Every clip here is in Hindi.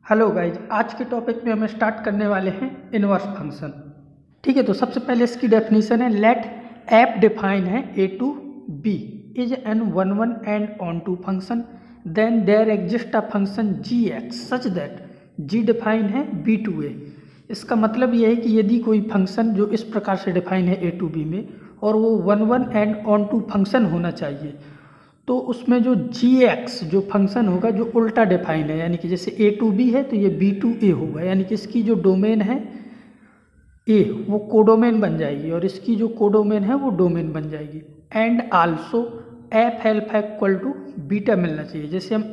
हेलो गाइज, आज के टॉपिक में हम स्टार्ट करने वाले हैं इनवर्स फंक्शन। ठीक है, तो सबसे पहले इसकी डेफिनेशन है लेट एफ डिफाइन है A to B is an one one and onto function then there exist a function g x such that g define है बी टू ए। इसका मतलब यह है कि यदि कोई फंक्शन जो इस प्रकार से डिफाइन है ए टू बी में और वो one one and onto function होना चाहिए, तो उसमें जो जी एक्स जो फंक्शन होगा जो उल्टा डिफाइन है, यानी कि जैसे ए टू बी है तो ये बी टू ए होगा, यानी कि इसकी जो डोमेन है ए वो कोडोमेन बन जाएगी और इसकी जो कोडोमेन है वो डोमेन बन जाएगी। And also f alpha equal to beta मिलना चाहिए। जैसे हम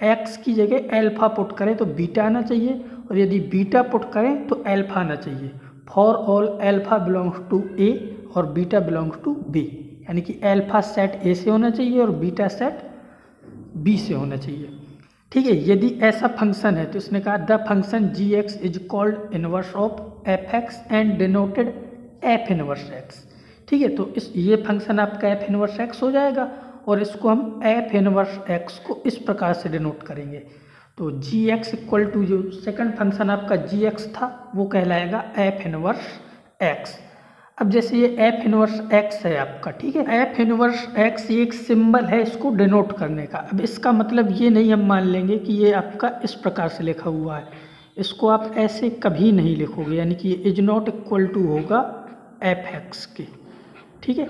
एक्स की जगह एल्फा पुट करें तो बीटा आना चाहिए और यदि बीटा पुट करें तो एल्फा आना चाहिए। For all alpha belongs to A और बीटा बिलोंग्स टू बी, यानी कि एल्फा सेट ए से होना चाहिए और बीटा सेट बी से होना चाहिए। ठीक है, यदि ऐसा फंक्शन है तो इसने कहा the function g x is called inverse of f x and denoted f inverse x. ठीक है, तो इस ये फंक्शन आपका एफ इनवर्स एक्स हो जाएगा और इसको हम एफ इनवर्स एक्स को इस प्रकार से डिनोट करेंगे। तो जी एक्स इक्वल टू जो सेकंड फंक्शन आपका जी एक्स था वो कहलाएगा एफ इनवर्स एक्स। अब जैसे ये एफ इनवर्स एक्स है आपका, ठीक है, एफ इनवर्स एक्स ये एक सिंबल है इसको डिनोट करने का। अब इसका मतलब ये नहीं हम मान लेंगे कि ये आपका इस प्रकार से लिखा हुआ है, इसको आप ऐसे कभी नहीं लिखोगे, यानी कि ये इज नॉट इक्वल टू होगा एफ एक्स के। ठीक है,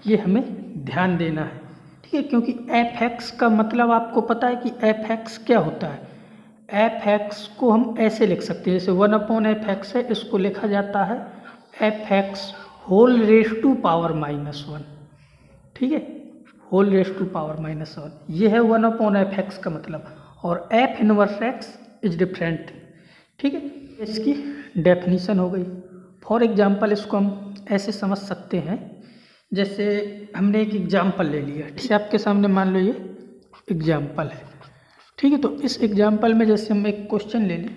ये हमें ध्यान देना है। ठीक है, क्योंकि एफ एक्स का मतलब आपको पता है कि एफ एक्स क्या होता है। एफ एक्स को हम ऐसे लिख सकते हैं, जैसे वन अपॉन एफ एक्स है, इसको लिखा जाता है f x whole raise to power minus one. ठीक है, whole raise to power minus one, ये है वन अपॉन एफ एक्स का मतलब। और f inverse x is different. ठीक है, इसकी डेफिनीशन हो गई। फॉर एग्जांपल इसको हम ऐसे समझ सकते हैं, जैसे हमने एक एग्जांपल ले लिया, ठीक है, आपके सामने मान लो ये एग्जांपल है। ठीक है, तो इस एग्जांपल में जैसे हम एक क्वेश्चन ले लें,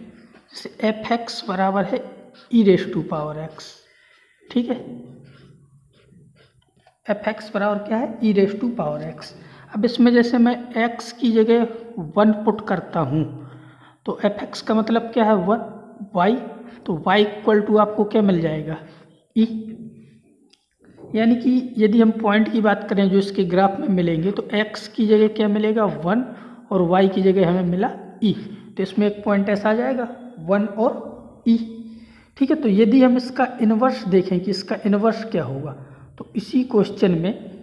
जैसे एफ एक्स बराबर है ई रेस टू पावर एक्स। ठीक है, एफ एक्स बराबर क्या है, ई रेस टू पावर एक्स। अब इसमें जैसे मैं एक्स की जगह वन पुट करता हूँ तो एफ एक्स का मतलब क्या है, वन वाई, तो वाई इक्वल टू आपको क्या मिल जाएगा, ई। यानी कि यदि हम पॉइंट की बात करें जो इसके ग्राफ में मिलेंगे तो एक्स की जगह क्या मिलेगा, वन, और वाई की जगह हमें मिला ई, तो इसमें एक पॉइंट ऐसा आ जाएगा वन और ई। ठीक है, तो यदि हम इसका इन्वर्स देखें कि इसका इन्वर्स क्या होगा, तो इसी क्वेश्चन में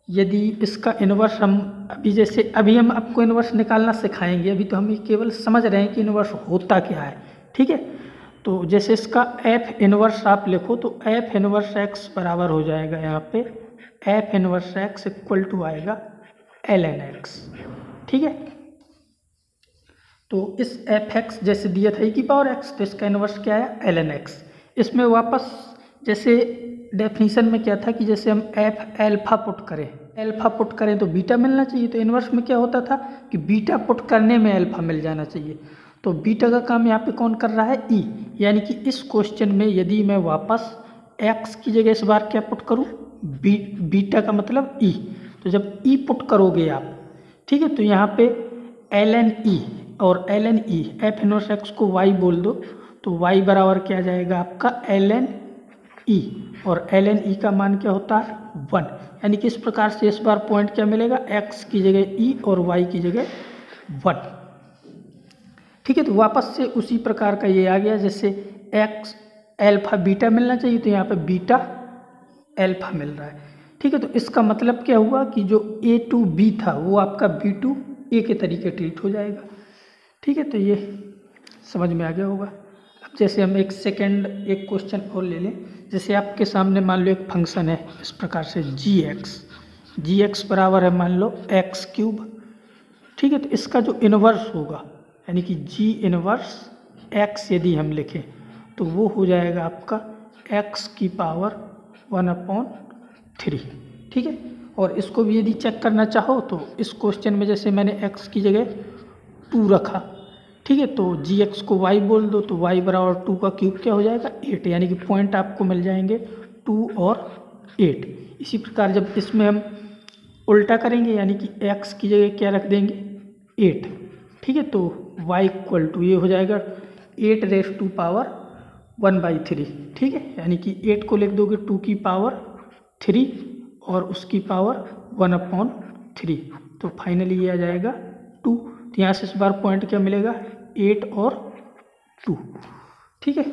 यदि इसका इन्वर्स हम अभी हम आपको इन्वर्स निकालना सिखाएंगे, अभी तो हम ये केवल समझ रहे हैं कि इन्वर्स होता क्या है। ठीक है, तो जैसे इसका एफ इन्वर्स आप लिखो तो एफ इन्वर्स एक्स बराबर हो जाएगा यहाँ पे f inverse x equal to आएगा एल एन एक्स। ठीक है, तो इस एफ एक्स जैसे दिया था ई की पावर एक्स, तो इसका इन्वर्स क्या आया, एल एन एक्स। इसमें वापस जैसे डेफिनीशन में क्या था कि जैसे हम एफ एल्फा पुट करें तो बीटा मिलना चाहिए, तो इन्वर्स में क्या होता था कि बीटा पुट करने में एल्फा मिल जाना चाहिए। तो बीटा का काम यहाँ पे कौन कर रहा है, ई। यानी कि इस क्वेश्चन में यदि मैं वापस एक्स की जगह इस बार क्या पुट करूँ, बीटा का मतलब ई, तो जब ई पुट करोगे आप, ठीक है, तो यहाँ पे एल एन ई और l n e, f inverse x को वाई बोल दो तो वाई बराबर क्या आ जाएगा आपका एल एन ई, और एल एन ई का मान क्या होता है, वन। यानी कि इस प्रकार से इस बार पॉइंट क्या मिलेगा, एक्स की जगह ई और वाई की जगह वन। ठीक है, तो वापस से उसी प्रकार का ये आ गया, जैसे एक्स एल्फा बीटा मिलना चाहिए तो यहाँ पे बीटा एल्फा मिल रहा है। ठीक है, तो इसका मतलब क्या हुआ कि जो ए टू बी था वो आपका बी टू ए के तरीके ट्रीट हो जाएगा। ठीक है, तो ये समझ में आ गया होगा। अब जैसे हम एक क्वेश्चन और ले लें, जैसे आपके सामने मान लो एक फंक्शन है इस प्रकार से जी एक्स बराबर है मान लो एक्स क्यूब। ठीक है, तो इसका जो इन्वर्स होगा यानी कि जी इन्वर्स एक्स यदि हम लिखें तो वो हो जाएगा आपका एक्स की पावर वन अपॉन थ्री। ठीक है, और इसको भी यदि चेक करना चाहो तो इस क्वेश्चन में जैसे मैंने एक्स की जगह टू रखा, ठीक है, तो जी एक्स को वाई बोल दो तो वाई बराबर टू का क्यूब क्या हो जाएगा, एट। यानी कि पॉइंट आपको मिल जाएंगे टू और एट। इसी प्रकार जब इसमें हम उल्टा करेंगे यानी कि एक्स की जगह क्या रख देंगे, एट। ठीक है, तो y इक्वल टू ये हो जाएगा 8 रेस टू पावर 1/3, ठीक है, यानी कि 8 को लिख दोगे 2 की पावर 3 और उसकी पावर 1/3, तो फाइनली ये आ जाएगा 2। तो यहाँ से इस बार पॉइंट क्या मिलेगा, 8 और 2, ठीक है।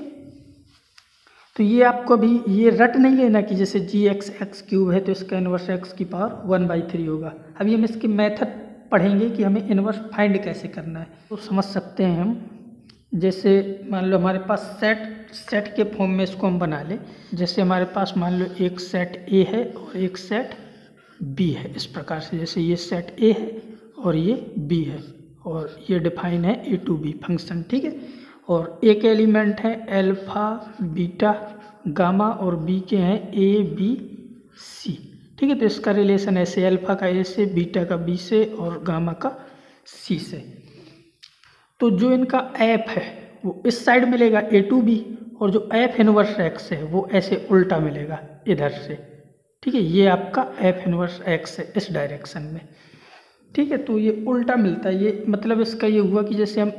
तो ये आपको भी ये रट नहीं लेना कि जैसे x क्यूब है तो इसका इन्वर्स x की पावर 1/3 होगा। अभी हम इसके मेथड पढ़ेंगे कि हमें इन्वर्स फाइंड कैसे करना है, तो समझ सकते हैं हम। जैसे मान लो हमारे पास सेट के फॉर्म में इसको हम बना लें। जैसे हमारे पास मान लो एक सेट A है और एक सेट B है, इस प्रकार से। जैसे ये सेट A है और ये B है और ये डिफाइन है A to B फंक्शन, ठीक है। और A के एलिमेंट है अल्फा, बीटा, गामा और B के हैं A, B, C, ठीक है। तो इसका रिलेशन ऐसे अल्फा का A से, बीटा का B से और गामा का C से। तो जो इनका एफ है वो इस साइड मिलेगा A to B, और जो एफ इनवर्स x है वो ऐसे उल्टा मिलेगा इधर से, ठीक है। ये आपका एफ इनवर्स x है इस डायरेक्शन में, ठीक है। तो ये उल्टा मिलता है। ये मतलब इसका ये हुआ कि जैसे हम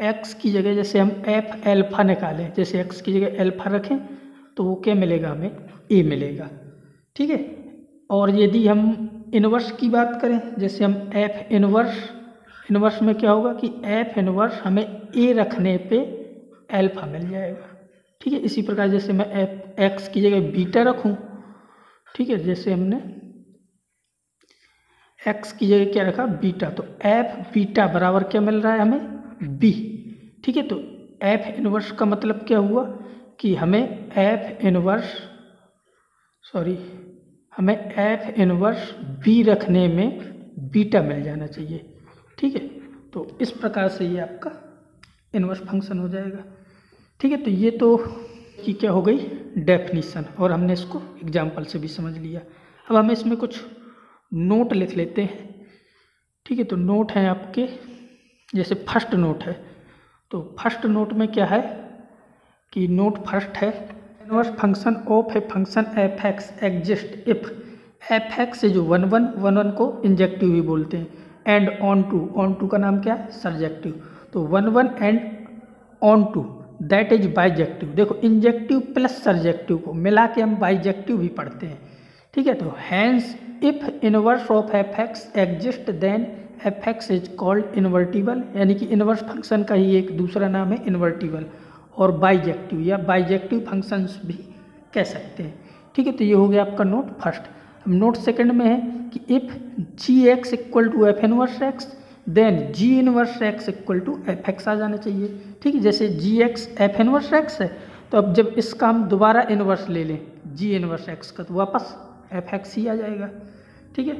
x की जगह जैसे हम एफ अल्फा निकालें, जैसे x की जगह अल्फा रखें तो वो क्या मिलेगा, हमें A मिलेगा, ठीक है। और यदि हम इनवर्स की बात करें, जैसे हम एफ इनवर्स में क्या होगा कि एफ इनवर्स हमें A रखने पे अल्फा मिल जाएगा, ठीक है। इसी प्रकार जैसे मैं एफ एक्स की जगह बीटा रखूं, ठीक है, जैसे हमने x की जगह क्या रखा, बीटा, तो एफ बीटा बराबर क्या मिल रहा है हमें, B, ठीक है। तो एफ इनवर्स का मतलब क्या हुआ कि हमें एफ इनवर्स B रखने में बीटा मिल जाना चाहिए, ठीक है। तो इस प्रकार से ये आपका इनवर्स फंक्शन हो जाएगा, ठीक है। तो ये तो कि क्या हो गई डेफिनीशन, और हमने इसको एग्जाम्पल से भी समझ लिया। अब हमें इसमें कुछ नोट लिख लेते हैं, ठीक है। तो नोट हैं आपके, जैसे फर्स्ट नोट है, तो फर्स्ट नोट में क्या है कि नोट फर्स्ट है, inverse function of a function F x exist if F x से जो 1 को इंजेक्टिव भी बोलते हैं, एंड ऑन टू का नाम क्या है, सर्जेक्टिव। तो 1 and onto that is bijective. देखो इंजेक्टिव प्लस सर्जेक्टिव को मिला के हम बाइजेक्टिव भी पढ़ते हैं, ठीक है। तो hence if inverse of f x exist then f x is called invertible, यानी कि इनवर्स फंक्शन का ही एक दूसरा नाम है इन्वर्टिबल, और बाइजेक्टिव या बाइजेक्टिव फंक्शंस भी कह सकते हैं, ठीक है। तो ये हो गया आपका नोट फर्स्ट। अब नोट सेकंड में है कि if g x equal to f inverse x then g inverse x equal to f x आ जाना चाहिए, ठीक है। जैसे g x f inverse x है, तो अब जब इसका हम दोबारा इनवर्स ले लें जी इनवर्स एक्स का, तो वापस एफ एक्स ही आ जाएगा, ठीक है।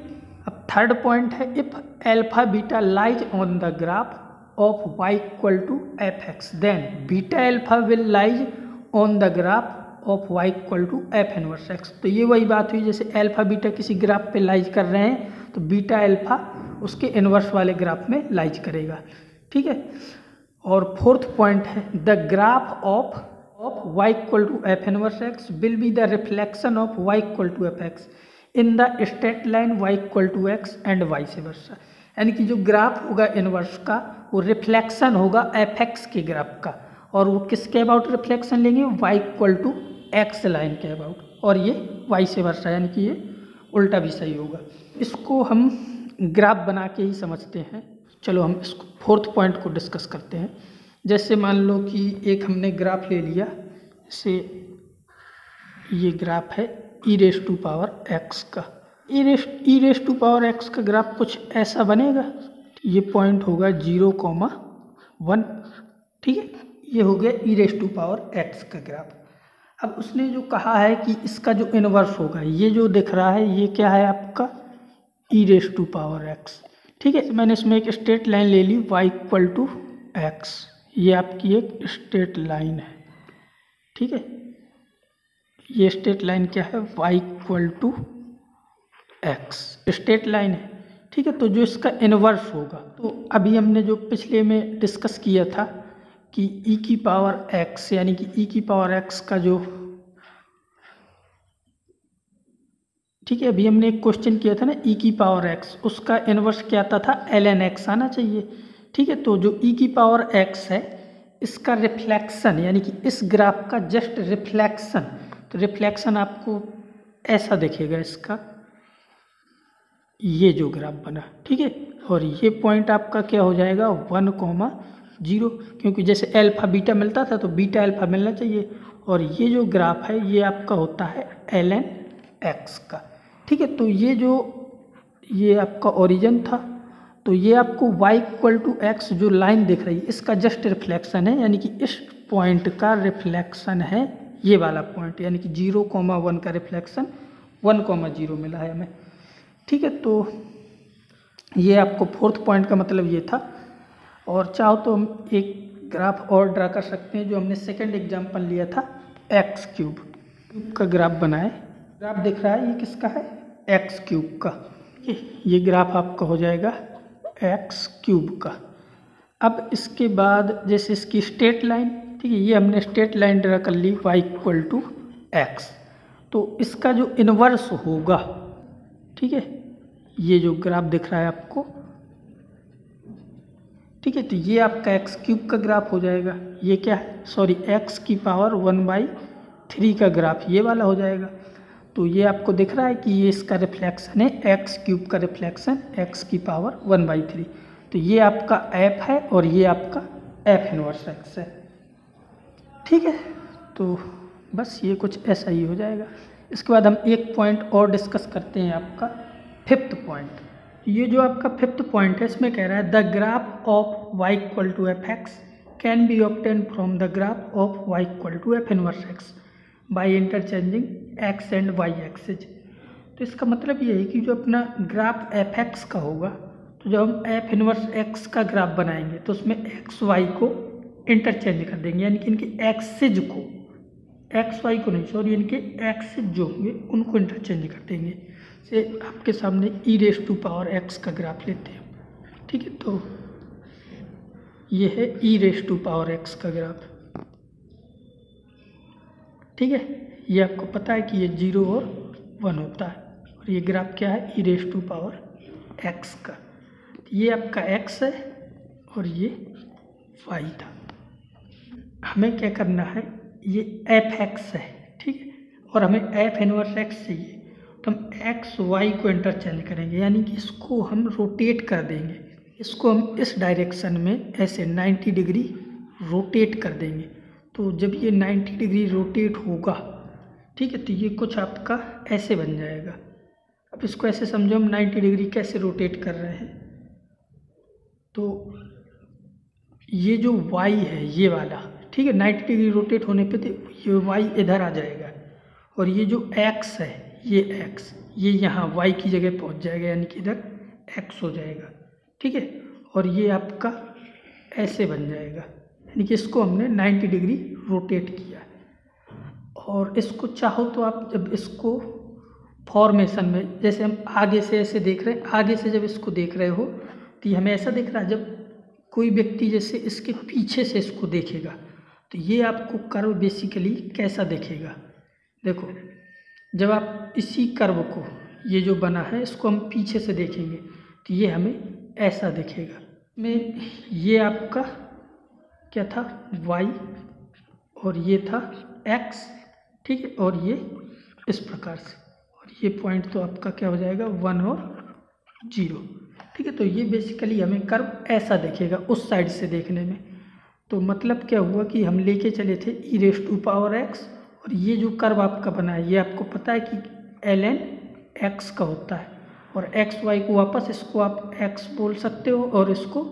अब थर्ड पॉइंट है if alpha beta lies on the graph of y equal to f x then beta alpha will lies on the graph of y equal to f inverse x. तो ये वही बात हुई, जैसे एल्फा बीटा किसी ग्राफ पे लाइज कर रहे हैं तो बीटा एल्फा उसके इनवर्स वाले ग्राफ में लाइज करेगा, ठीक है। और फोर्थ पॉइंट है the graph of y equal to f inverse x will be the reflection of y equal to f x in the straight line y equal to x and vice versa. यानी कि जो ग्राफ होगा इनवर्स का वो रिफ्लेक्शन होगा एफ एक्स के ग्राफ का, और वो किसके अबाउट रिफ्लेक्शन लेंगे, y equal to x line के अबाउट, और ये वाइस वर्सा, यानी कि ये उल्टा भी सही होगा। इसको हम ग्राफ बना के ही समझते हैं। चलो हम इसको फोर्थ पॉइंट को डिस्कस करते हैं। जैसे मान लो कि एक हमने ग्राफ ले लिया, जैसे ये ग्राफ है ई रेस टू पावर एक्स का, ई रेस टू पावर एक्स का ग्राफ कुछ ऐसा बनेगा। ये पॉइंट होगा 0,1, ठीक है। ये हो गया ई रेस टू पावर एक्स का ग्राफ। अब उसने जो कहा है कि इसका जो इनवर्स होगा, ये जो दिख रहा है ये क्या है आपका ई रेस टू पावर एक्स, ठीक है। मैंने इसमें एक स्ट्रेट लाइन ले ली y इक्वल टू एक्स, ये आपकी एक स्ट्रेट लाइन है, ठीक है। ये स्ट्रेट लाइन क्या है, y equal to x straight line है, ठीक है। तो जो इसका इनवर्स होगा, तो अभी हमने जो पिछले में डिस्कस किया था कि e की पावर x, यानी कि e की पावर x का जो, ठीक है, अभी हमने एक क्वेश्चन किया था ना e की पावर x, उसका इनवर्स क्या आता था ln x आना चाहिए, ठीक है। तो जो e की पावर x है इसका रिफ्लेक्शन यानी कि इस ग्राफ का जस्ट रिफ्लेक्शन, तो रिफ्लेक्शन आपको ऐसा दिखेगा इसका, ये जो ग्राफ बना, ठीक है। और ये पॉइंट आपका क्या हो जाएगा 1,0, क्योंकि जैसे अल्फा बीटा मिलता था तो बीटा अल्फा मिलना चाहिए। और ये जो ग्राफ है ये आपका होता है ln x का, ठीक है। तो ये आपका ओरिजिन था, तो ये आपको y=x जो लाइन दिख रही है इसका जस्ट रिफ्लेक्शन है, यानी कि इस पॉइंट का रिफ्लेक्शन है ये वाला पॉइंट, यानी कि 0,1 का रिफ्लेक्शन 1,0 मिला है हमें, ठीक है। तो ये आपको फोर्थ पॉइंट का मतलब ये था। और चाहो तो हम एक ग्राफ और ड्रा कर सकते हैं, जो हमने सेकंड एग्जांपल लिया था x³ का ग्राफ बनाए। ग्राफ दिख रहा है ये किसका है, x³ का, ये ग्राफ आपका हो जाएगा x³ का। अब इसके बाद जैसे इसकी स्ट्रेट लाइन, ठीक है, ये हमने स्ट्रेट लाइन ड्रा कर ली y=x, तो इसका जो इन्वर्स होगा, ठीक है, ये जो ग्राफ दिख रहा है आपको, ठीक है, तो ये आपका x³ का ग्राफ हो जाएगा। ये क्या है, सॉरी x⁻⁴ का ग्राफ ये वाला हो जाएगा। तो ये आपको दिख रहा है कि ये इसका रिफ्लेक्शन है x³ का रिफ्लेक्शन x⁻⁴। तो ये आपका f है और ये आपका f इनवर्स x है, ठीक है। तो बस ये कुछ ऐसा ही हो जाएगा। इसके बाद हम एक पॉइंट और डिस्कस करते हैं, आपका फिफ्थ पॉइंट। ये जो आपका फिफ्थ पॉइंट है इसमें कह रहा है the graph of y=fx can be obtain from the graph of y=f inverse x by interchanging x and y axis. तो इसका मतलब ये है कि जो अपना ग्राफ fx का होगा, तो जब हम f इनवर्स x का ग्राफ बनाएंगे तो उसमें x y को इंटरचेंज कर देंगे, यानी कि इनके एक्सिस को, x y को नहीं सॉरी, इनके एक्सिस जो होंगे उनको इंटरचेंज कर देंगे। से आपके सामने e⁻x का ग्राफ लेते हैं, ठीक है। तो ये है e⁻x का ग्राफ, ठीक है। ये आपको पता है कि ये 0 और 1 होता है, और ये ग्राफ क्या है e⁻x का। ये आपका x है और ये y था। हमें क्या करना है, ये fx है, ठीक है, और हमें f इनवर्स x चाहिए, तो हम x y को इंटरचेंज करेंगे, यानी कि इसको हम रोटेट कर देंगे, इसको हम इस डायरेक्शन में ऐसे 90 डिग्री रोटेट कर देंगे। तो जब ये 90 डिग्री रोटेट होगा, ठीक है, तो ये कुछ आपका ऐसे बन जाएगा। अब इसको ऐसे समझो हम 90 डिग्री कैसे रोटेट कर रहे हैं। तो ये जो y है ये वाला, ठीक है, 90 डिग्री रोटेट होने पे तो ये y इधर आ जाएगा, और ये जो x है ये x ये यहाँ y की जगह पहुँच जाएगा, यानी कि इधर x हो जाएगा, ठीक है। और ये आपका ऐसे बन जाएगा, यानी कि इसको हमने 90 डिग्री रोटेट किया। और इसको चाहो तो आप जब इसको फॉर्मेशन में, जैसे हम आगे से ऐसे देख रहे हैं, आगे से जब इसको देख रहे हो तो ये हमें ऐसा दिख रहा है। जब कोई व्यक्ति जैसे इसके पीछे से इसको देखेगा तो ये आपको कर्व बेसिकली कैसा दिखेगा, देखो, जब आप इसी कर्व को, ये जो बना है, इसको हम पीछे से देखेंगे तो ये हमें ऐसा दिखेगा। में ये आपका क्या था y और ये था x, ठीक है, और ये इस प्रकार से, और ये पॉइंट तो आपका क्या हो जाएगा 1 और 0, ठीक है। तो ये बेसिकली हमें कर्व ऐसा दिखेगा उस साइड से देखने में। तो मतलब क्या हुआ कि हम लेके चले थे e⁻x, और ये जो कर्व आपका बना है ये आपको पता है कि ln x का होता है, और x y को वापस इसको आप x बोल सकते हो और इसको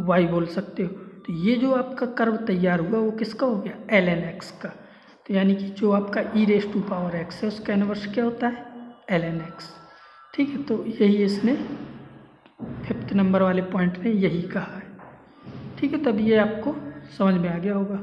y बोल सकते हो। तो ये जो आपका कर्व तैयार हुआ वो किसका हो गया, ln x का। तो यानी कि जो आपका e⁻x है उसका इनवर्स क्या होता है, ln x, ठीक है। तो यही इसने 5th नंबर वाले पॉइंट ने यही कहा है, ठीक है। तब ये आपको समझ में आ गया होगा।